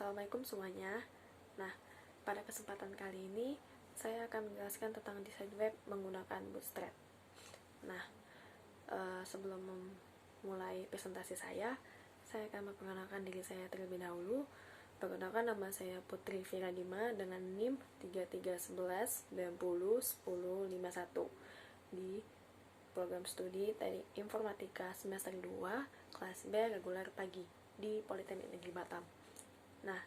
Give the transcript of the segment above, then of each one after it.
Assalamualaikum semuanya. Nah, pada kesempatan kali ini saya akan menjelaskan tentang desain web menggunakan Bootstrap. Nah, sebelum memulai presentasi saya akan memperkenalkan diri saya terlebih dahulu. Perkenalkan, nama saya Putri Firadima dengan NIM 3311901051 di program studi Teknik Informatika semester 2 kelas B reguler pagi di Politeknik Negeri Batam. Nah,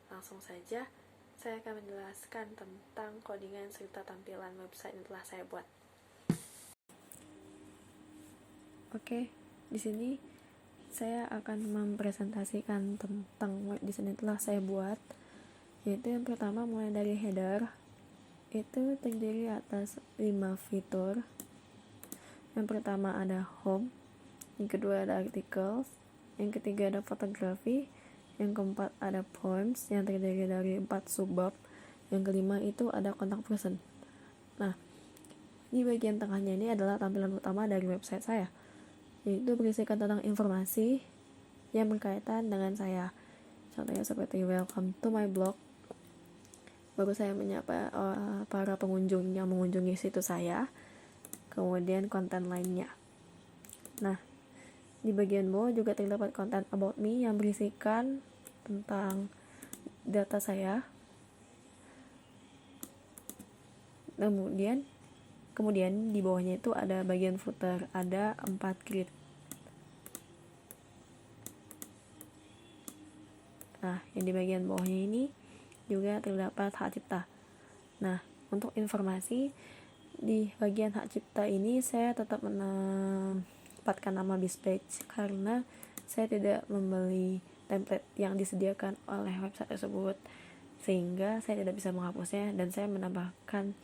langsung saja saya akan menjelaskan tentang codingan serta tampilan website yang telah saya buat. Oke, di sini saya akan mempresentasikan tentang web design yang telah saya buat. Yaitu yang pertama, mulai dari header. Itu terdiri atas 5 fitur. Yang pertama ada home, yang kedua ada articles, yang ketiga ada fotografi, yang keempat ada poems yang terdiri dari 4 subbab, yang kelima itu ada contact person. Nah, di bagian tengahnya ini adalah tampilan utama dari website saya, yaitu berisikan tentang informasi yang berkaitan dengan saya. Contohnya seperti welcome to my blog, baru saya menyapa para pengunjung yang mengunjungi situs saya, kemudian konten lainnya. Nah, di bagian bawah juga terdapat konten about me yang berisikan tentang data saya. Kemudian di bawahnya itu ada bagian footer, ada 4 grid. Nah, yang di bagian bawahnya ini juga terdapat hak cipta. Nah, untuk informasi di bagian hak cipta ini saya tetap menempatkan nama BizPage karena saya tidak membeli template yang disediakan oleh website tersebut, sehingga saya tidak bisa menghapusnya, dan saya menambahkan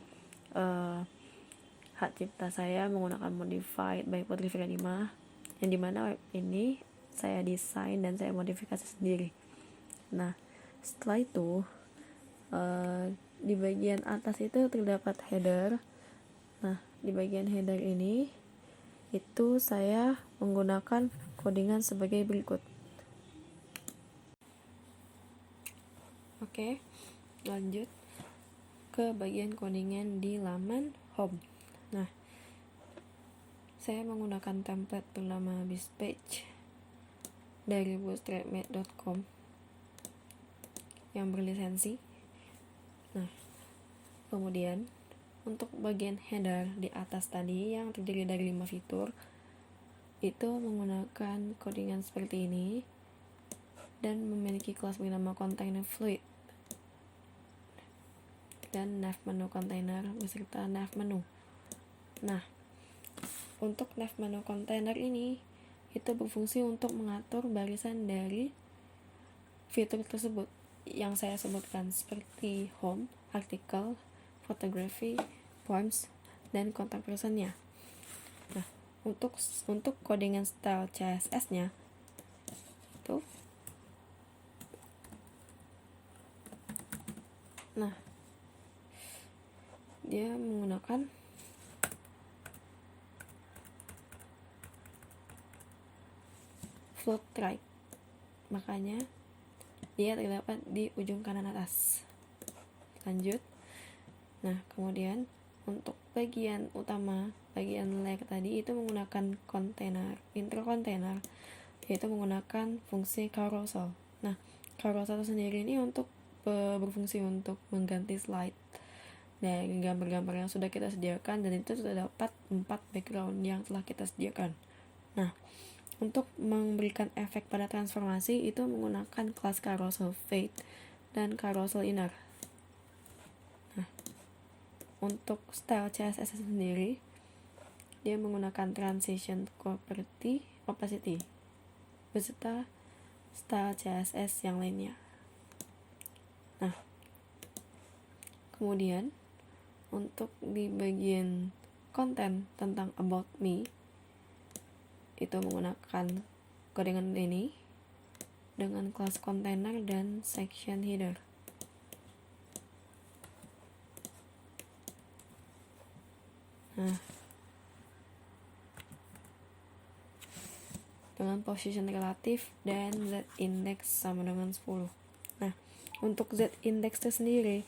hak cipta saya menggunakan modified by Putri Firadima, yang dimana web ini saya desain dan saya modifikasi sendiri. Nah, setelah itu di bagian atas itu terdapat header. Nah, di bagian header ini itu saya menggunakan codingan sebagai berikut. Oke, lanjut ke bagian codingan di laman home. Nah, saya menggunakan template bernama BizPage dari bootstrapmade.com yang berlisensi. Nah, kemudian untuk bagian header di atas tadi yang terdiri dari 5 fitur itu menggunakan codingan seperti ini dan memiliki kelas bernama container fluid dan nav menu container beserta nav menu. Nah, untuk nav menu container ini itu berfungsi untuk mengatur barisan dari fitur tersebut yang saya sebutkan seperti home, artikel, fotografi, poems, dan contact person-nya. Nah, untuk codingan style CSS-nya itu, nah, dia menggunakan float right, makanya dia terdapat di ujung kanan atas. Lanjut. Nah, kemudian untuk bagian utama, bagian layer tadi itu menggunakan container, intro container, yaitu menggunakan fungsi carousel. Nah, carousel sendiri ini untuk berfungsi untuk mengganti slide dari gambar-gambar yang sudah kita sediakan, dan itu sudah dapat 4 background yang telah kita sediakan. Nah, untuk memberikan efek pada transformasi itu menggunakan kelas carousel fade dan carousel inner. Nah, untuk style CSS sendiri dia menggunakan transition property opacity beserta style CSS yang lainnya. Nah, kemudian untuk di bagian konten tentang about me itu menggunakan codingan ini dengan kelas container dan section header. Nah, dengan position relatif dan z index sama dengan 10. Nah, Untuk z-index sendiri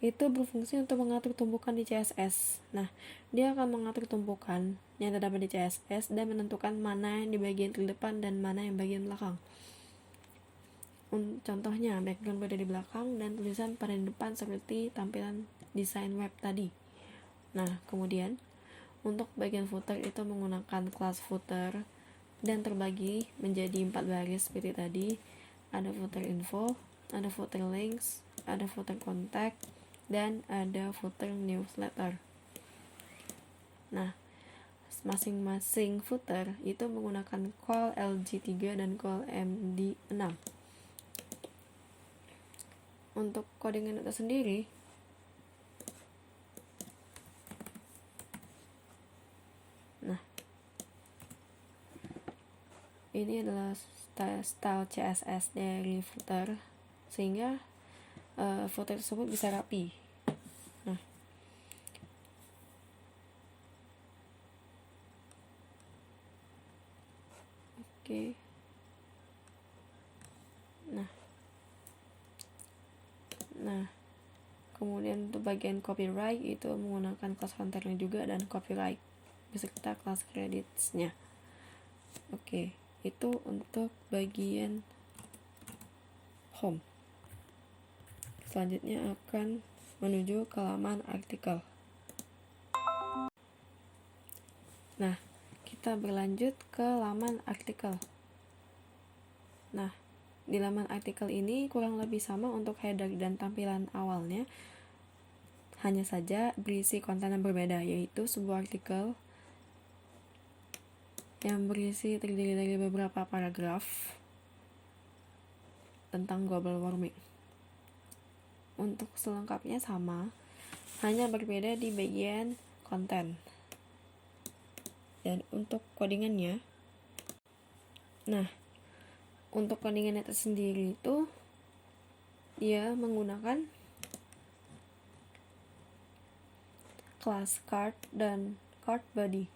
itu berfungsi untuk mengatur tumpukan di CSS. Nah, dia akan mengatur tumpukan yang terdapat di CSS dan menentukan mana yang di bagian terdepan dan mana yang bagian belakang. Contohnya, background berada di belakang dan tulisan pada di depan seperti tampilan desain web tadi. Nah, kemudian untuk bagian footer itu menggunakan kelas footer dan terbagi menjadi 4 baris seperti tadi. Ada footer info, ada footer links, ada footer contact, dan ada footer newsletter. Nah, masing-masing footer itu menggunakan call LG3 dan call MD6. Untuk codingan itu sendiri, nah, ini adalah style CSS dari footer sehingga footer tersebut bisa rapi. Nah, oke. Nah, kemudian untuk bagian copyright itu menggunakan kelas contentnya juga dan copyright beserta kelas creditsnya. Oke, itu untuk bagian home. Selanjutnya akan menuju ke laman artikel. Nah, kita berlanjut ke laman artikel. Nah, di laman artikel ini kurang lebih sama untuk header dan tampilan awalnya. Hanya saja berisi konten yang berbeda, yaitu sebuah artikel yang berisi terdiri dari beberapa paragraf tentang global warming. Untuk selengkapnya sama, hanya berbeda di bagian konten. Dan untuk codingannya, nah, untuk codingan itu sendiri itu dia menggunakan kelas card dan card body.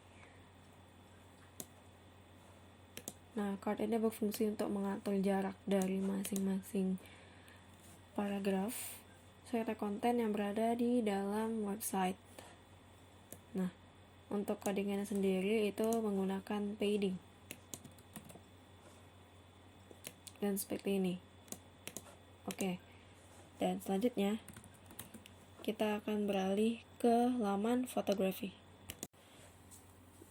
Nah, card ini berfungsi untuk mengatur jarak dari masing-masing paragraf serta konten yang berada di dalam website. Nah, untuk codingannya sendiri itu menggunakan padding. Dan seperti ini. Oke. Dan selanjutnya kita akan beralih ke laman fotografi.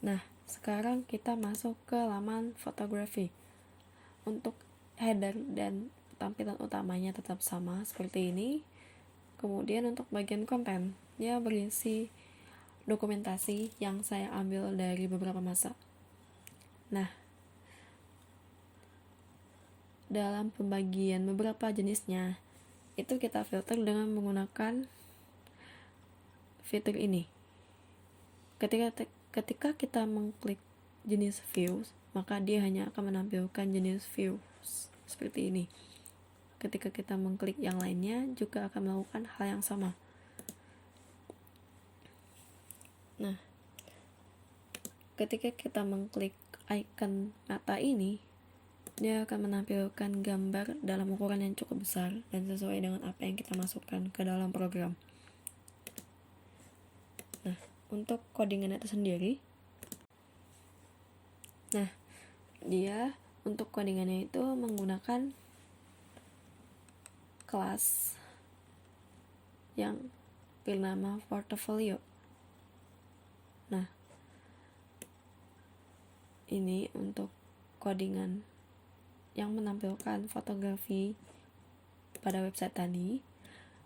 Nah, sekarang kita masuk ke laman fotografi. Untuk header dan tampilan utamanya tetap sama seperti ini. Kemudian untuk bagian konten, dia berisi dokumentasi yang saya ambil dari beberapa masa. Nah, dalam pembagian beberapa jenisnya, itu kita filter dengan menggunakan fitur ini. Ketika kita mengklik jenis views, maka dia hanya akan menampilkan jenis views seperti ini. Ketika kita mengklik yang lainnya, juga akan melakukan hal yang sama. Nah, ketika kita mengklik icon mata ini, dia akan menampilkan gambar dalam ukuran yang cukup besar dan sesuai dengan apa yang kita masukkan ke dalam program. Nah, untuk codingan itu sendiri, nah, dia untuk codingannya itu menggunakan kelas yang bernama portfolio. Nah, ini untuk codingan yang menampilkan fotografi pada website tadi.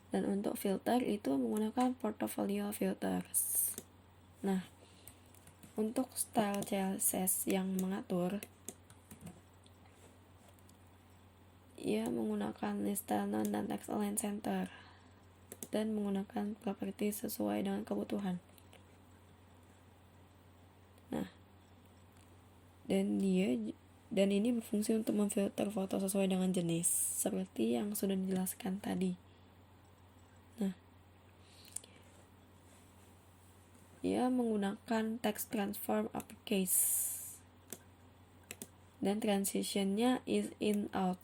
Dan untuk filter itu menggunakan portfolio filters. Nah, untuk style CSS yang mengatur, ia menggunakan list style none dan text align center dan menggunakan properti sesuai dengan kebutuhan. Nah, dan ini berfungsi untuk memfilter foto sesuai dengan jenis seperti yang sudah dijelaskan tadi. Nah, ia menggunakan text transform uppercase dan transitionnya is in out.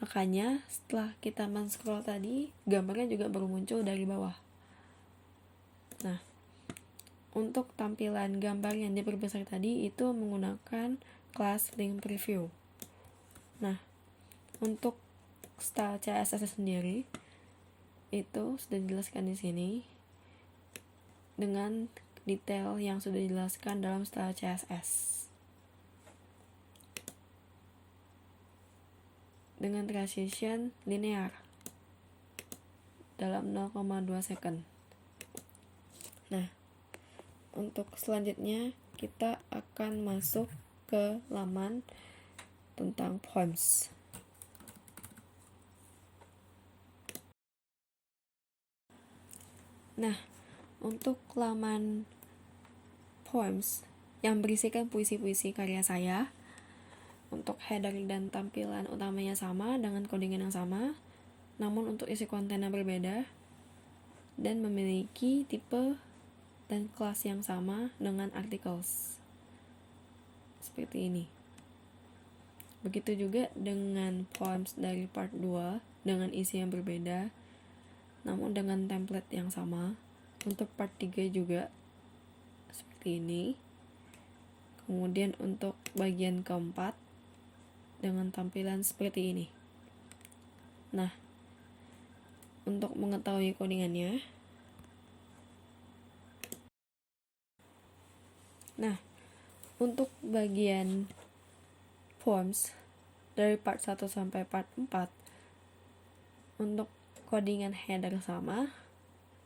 Makanya setelah kita men-scroll tadi, gambarnya juga baru muncul dari bawah. Nah, untuk tampilan gambar yang diperbesar tadi itu menggunakan kelas link preview. Nah, untuk style CSS sendiri itu sudah dijelaskan di sini dengan detail yang sudah dijelaskan dalam style CSS. Dengan transition linear dalam 0,2 second. Nah, untuk selanjutnya kita akan masuk ke laman tentang poems. Nah, untuk laman poems yang berisikan puisi-puisi karya saya, untuk header dan tampilan utamanya sama dengan codingan yang sama, namun untuk isi konten yang berbeda dan memiliki tipe dan kelas yang sama dengan articles. Seperti ini. Begitu juga dengan poems dari part 2 dengan isi yang berbeda, namun dengan template yang sama. Untuk part 3 juga seperti ini. Kemudian untuk bagian keempat dengan tampilan seperti ini. Nah, untuk mengetahui codingannya, untuk bagian poems dari part 1 sampai part 4, untuk codingan header sama,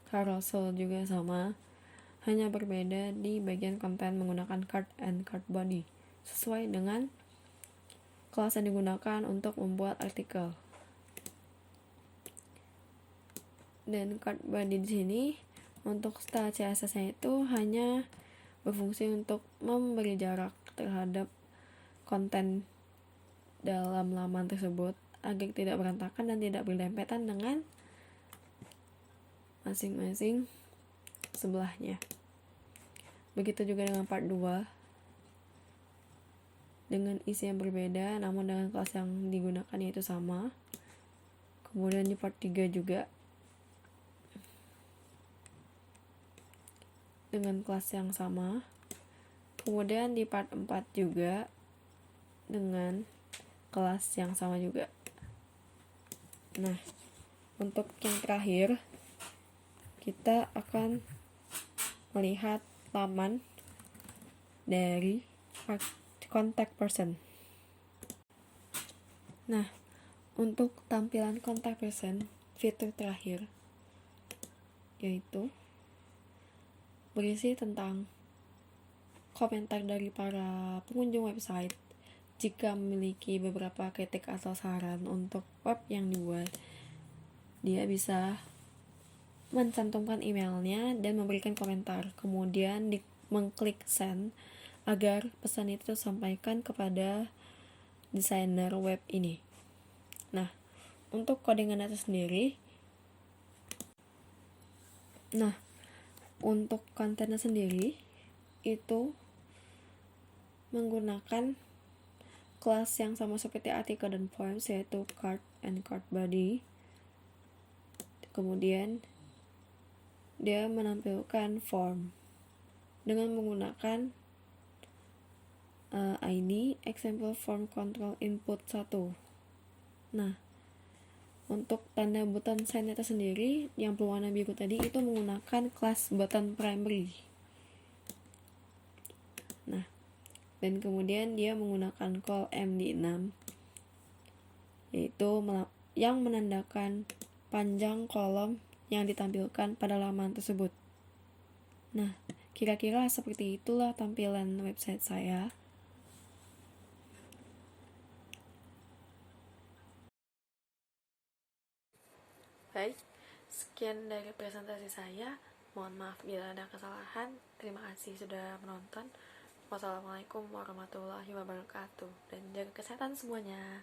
carousel juga sama, hanya berbeda di bagian konten menggunakan card and card body sesuai dengan kelas yang digunakan untuk membuat artikel. Dan card body di sini untuk style CSS-nya itu hanya berfungsi untuk memberi jarak terhadap konten dalam laman tersebut agar tidak berantakan dan tidak berdempetan dengan masing-masing sebelahnya. Begitu juga dengan part 2 dengan isi yang berbeda namun dengan kelas yang digunakan yaitu sama. Kemudian di part 3 juga dengan kelas yang sama. Kemudian di part 4 juga dengan kelas yang sama juga. Nah, untuk yang terakhir kita akan melihat laman dari contact person. Nah, untuk tampilan contact person, fitur terakhir yaitu berisi tentang komentar dari para pengunjung website. Jika memiliki beberapa kritik atau saran untuk web yang dibuat, dia bisa mencantumkan emailnya dan memberikan komentar. Kemudian mengklik send agar pesan itu disampaikan kepada desainer web ini. Nah, untuk codingan itu sendiri, untuk kontennya sendiri itu menggunakan kelas yang sama seperti artikel dan poems, yaitu card and card body. Kemudian dia menampilkan form dengan menggunakan ID example form control input 1. Nah, untuk tanda button sign itu sendiri yang berwarna biru tadi itu menggunakan kelas button primary. Nah, dan kemudian dia menggunakan call MD6 yaitu yang menandakan panjang kolom yang ditampilkan pada laman tersebut. Nah, kira-kira seperti itulah tampilan website saya. Baik, sekian dari presentasi saya. Mohon maaf bila ada kesalahan. Terima kasih sudah menonton. Wassalamualaikum warahmatullahi wabarakatuh. Dan jaga kesehatan semuanya.